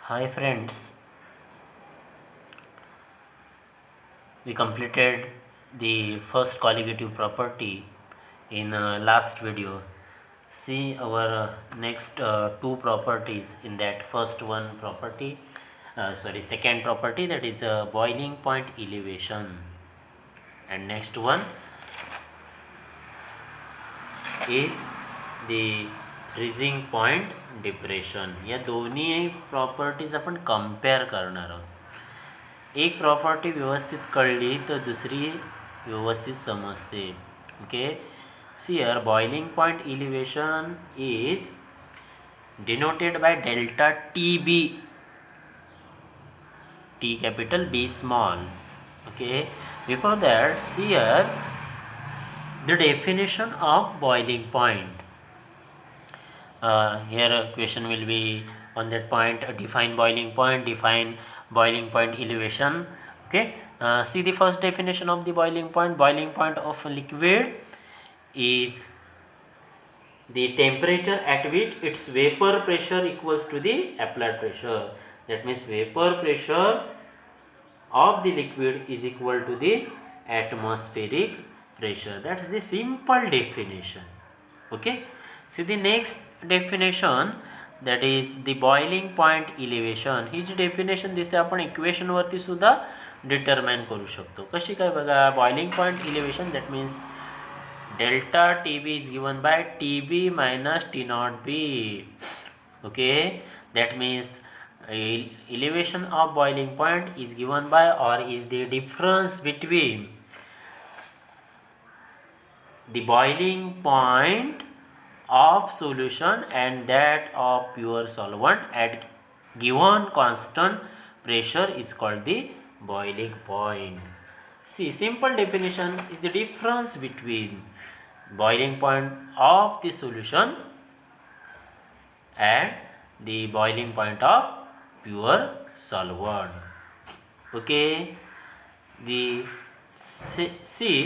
Hi friends, we completed the first colligative property in last video. See our next two properties in that first one property, second property, that is boiling point elevation, and next one is the freezing point depression. या दोन्ही properties आपण compare करणार आहोत. एक property व्यवस्थित कळली तर दुसरी व्यवस्थित समजते. Okay, see here boiling point elevation is denoted by delta TB, T capital B small. Okay, before that, see here the definition of boiling point. Here a question will be on that point. Define boiling point, define boiling point elevation. Okay, see the first definition of the boiling point. Boiling point of a liquid is the temperature at which its vapor pressure equals to the applied pressure. That means vapor pressure of the liquid is equal to the atmospheric pressure. That is the simple definition. Okay, see the next definition, that is the boiling point elevation. ही जी definition दिसते आपण इक्वेशनवरती सुद्धा determine करू शकतो. कशी काय बघा, boiling point elevation, that means delta TB is given by TB minus T naught B. Okay, that means elevation of boiling point is given by, or is the difference between the boiling point of solution and that of pure solvent at given constant pressure is called the boiling point. See, simple definition is the difference between boiling point of the solution and the boiling point of pure solvent. Okay, the see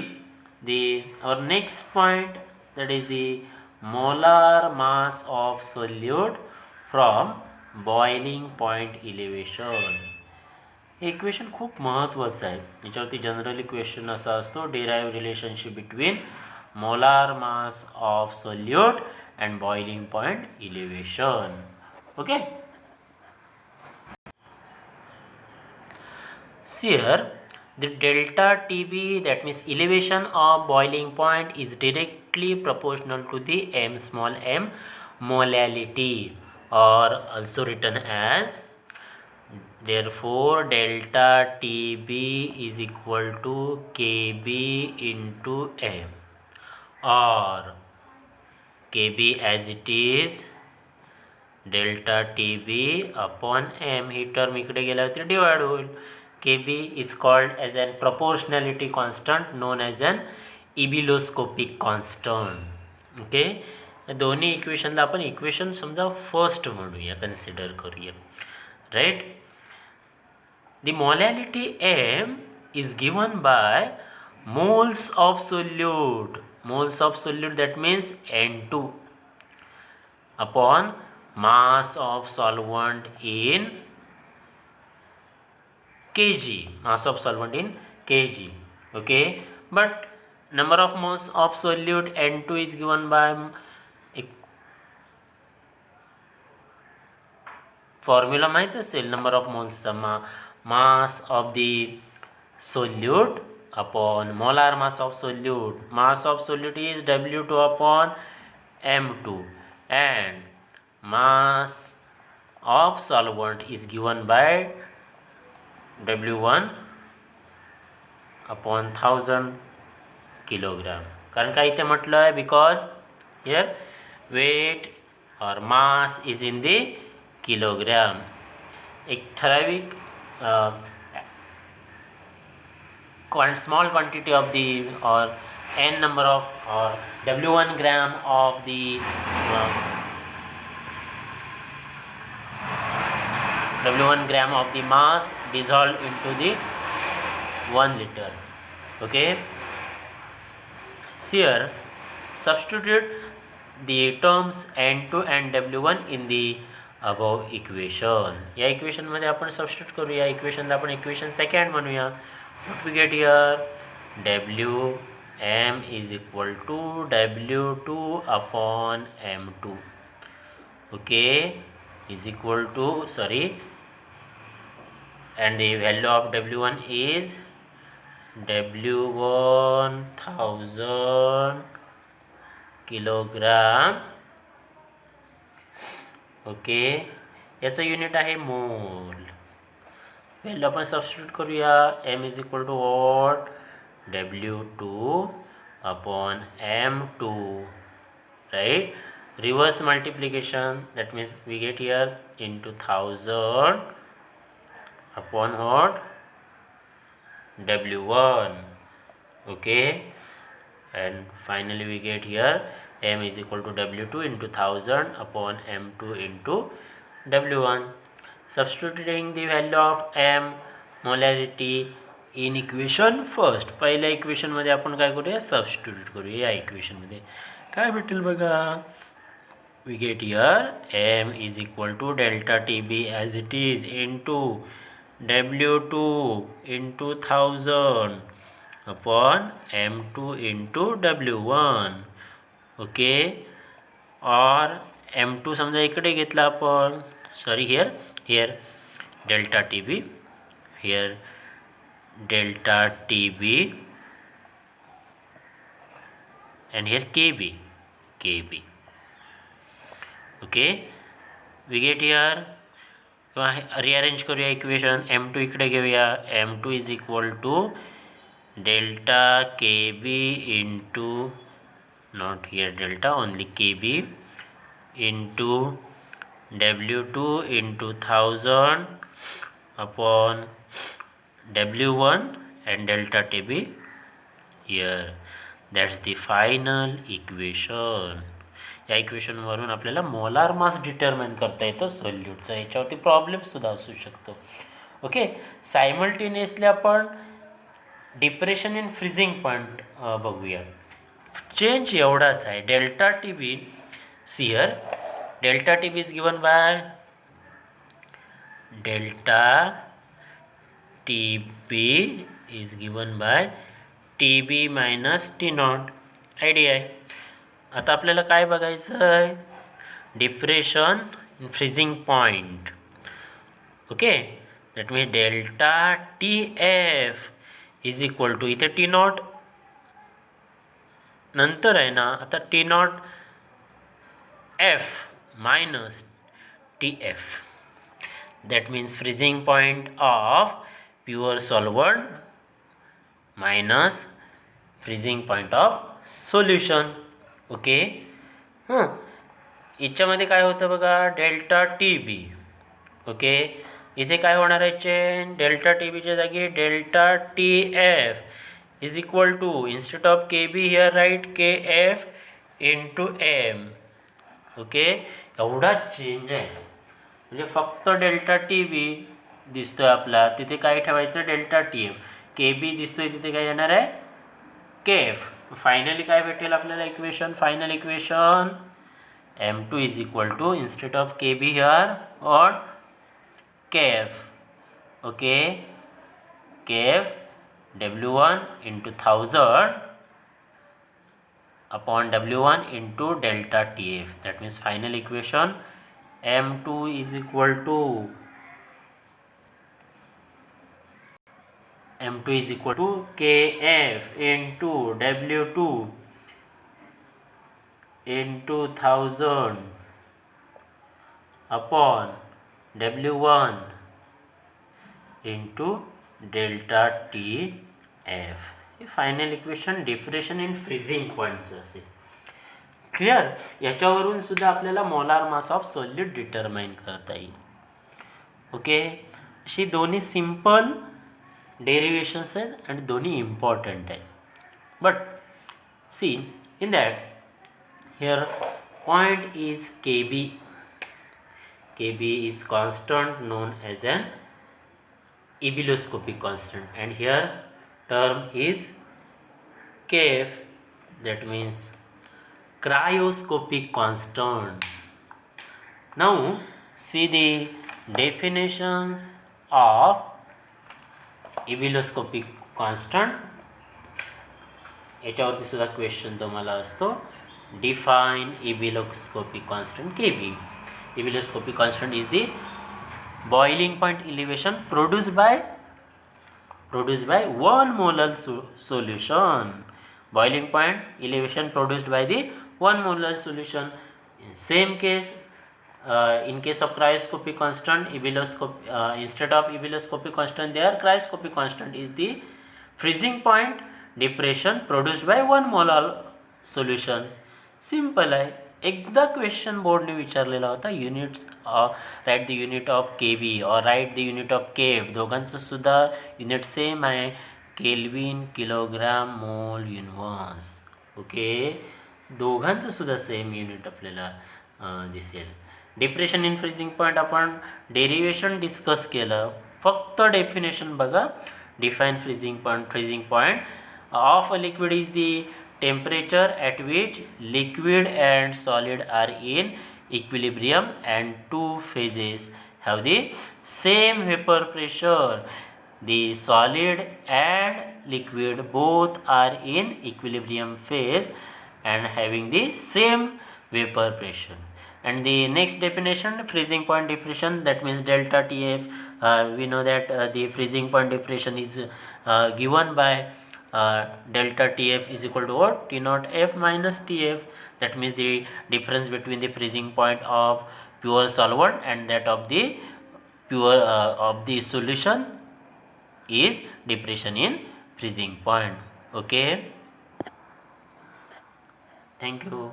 the our next point, that is the molar mass of solute from boiling point elevation. हे equation खूप महत्त्वाचं आहे. याच्यावरती generally question असा असतो, derive relationship between molar mass of solute and boiling point elevation. Okay, see here the delta TB, that means elevation of boiling point, is directly proportional to the m small m molality, or also written as, therefore delta TB is equal to KB into m, or KB as it is delta TB upon m. He term इकडे गेल्यावरती divide होईल. KB is called as an proportionality constant known as an ebuloscopic constant. Okay, दोन्ही इक्वेशनला आपण equation समजा first म्हणूया, consider करूया. Right, the molality m is given by moles of solute. Moles of solute, that means N2 upon mass of solvent in kg, mass of solvent in kg. Okay, but number of moles of solute N2 is given by formula माहित असेल, number of moles mass of the solute upon molar mass of solute. Mass of solute is W2 upon M2, and mass of solvent is given by W1 upon 1000 kilogram. कारण काय इथे म्हटलं आहे, because here wait और mass is in the kilogram. एक ठराविक small quantity of the, or n number of, or W1 gram of the W1 gram of the mass dissolved into the 1 liter. Okay, here substitute the terms N2 and W1 in the above equation. या इक्वेशनमध्ये आपण substitute करूया. इक्वेशनला आपण equation second म्हणूया. What we get here, WM is equal to W2 upon M2. Okay, is equal to and the value of W1 is W1000 kilogram. Okay, याचं unit आहे mole. Value आपण सबस्टिट्यूट करूया. M is equal to what, W2 upon M2, right? Reverse multiplication, that means we get here into 1000 upon what, W1. Okay, and finally we get here M is equal to W2 into 1000 upon M2 into W1. Substituting the value of M, molarity, in equation first. पहिल्या इक्वेशनमध्ये आपण काय करूया, substitute करूया. या इक्वेशनमध्ये काय भेटेल बघा, we get here M is equal to delta TB as it is into W2 into 1000 upon M2 into W1. Okay, और M2 समजा इकडे घेतला आपण, sorry here delta TB, here delta TB and here KB. Okay, we get here, rearrange करूया equation. M2 इकडे घेऊया. M2 is equal to delta KB into, not here delta, only KB into W2 into 1000 upon W1 and delta TB here. That's the final equation. या इक्वेशनवरून आपल्याला molar मास determine करता येतं सोल्यूटचा. याच्यावरती प्रॉब्लेमसुद्धा असू शकतो. ओके, सायमल्टेनियसली आपण डिप्रेशन इन फ्रीजिंग पॉईंट बघूया. चेंज एवढाच आहे. Delta TB, here delta TB is given by TB minus T0. Idea आहे. आता आपल्याला काय बघायचं आहे, depression in freezing point. Okay, that means delta TF is equal to, इथे T0 नंतर आहे ना, आता T0 F minus TF. That means freezing point of pure solvent minus freezing point of solution. Okay, याच्यामध्ये काय होतं बघा, डेल्टा TB. ओके, इथे काय होणार आहे चेंज, डेल्टा TBच्या जागी delta TF is equal to, instead of KB here write KF into M. Okay, एवढाच चेंज आहे. म्हणजे फक्त डेल्टा TB दिसतोय आपला, तिथे काय ठेवायचं, डेल्टा TF. KB दिसतोय, तिथे काय येणार आहे, KF. फायनली काय भेटेल आपल्याला equation, final equation M2 is equal to, instead of KB here और KF. Okay, KF W1 into 1000 upon W1 into delta TF. That means final equation M2 is equal to KF into W2 into 1000 upon W1 into delta TF. हे final equation depression in freezing पॉईंटचं असेल. Clear. याच्यावरून सुद्धा आपल्याला molar mass of solute determine करता येईल. Okay, अशी दोन्ही सिंपल डेरिवेशन्स आहेत आणि दोन्ही इम्पॉर्टंट आहेत. But see in that here point is KB. KB is constant known as an ebullioscopic constant, and here term is KF, that means cryoscopic constant. Now See the definitions of ebullioscopic constant. याच्यावरती सुद्धा question तुम्हाला असतो. Define ebullioscopic constant KB. Ebullioscopic constant is the boiling point elevation produced by 1 molar solution. Boiling point elevation produced by the 1 molar solution. In same case, in case of cryoscopic constant, instead of ebullioscopic constant, there cryoscopic constant is the freezing point depression produced by 1 molar solution. Simple आहे. एकदा question बोर्डने विचारलेला होता. Units write the unit of KB और write the unit of KF. दोघांचं सुद्धा unit same आहे. Kelvin, kilogram, मोल, universe. Okay, दोघांचं सुद्धा सेम युनिट आपल्याला दिसेल. डिप्रेशन इन फ्रीजिंग पॉईंट आपण डेरिवेशन डिस्कस केलं. फक्त डेफिनेशन बघा. Define freezing point of a liquid is the temperature at which liquid and solid are in equilibrium and two phases have the same vapor pressure. The solid and liquid both are in equilibrium phase and having the same vapor pressure. And the next definition, freezing point depression, that means delta TF. We know that the freezing point depression is given by delta TF is equal to what? T naught F minus TF. That means the difference between the freezing point of pure solvent and that of the pure of the solution is depression in freezing point. Okay, thank you.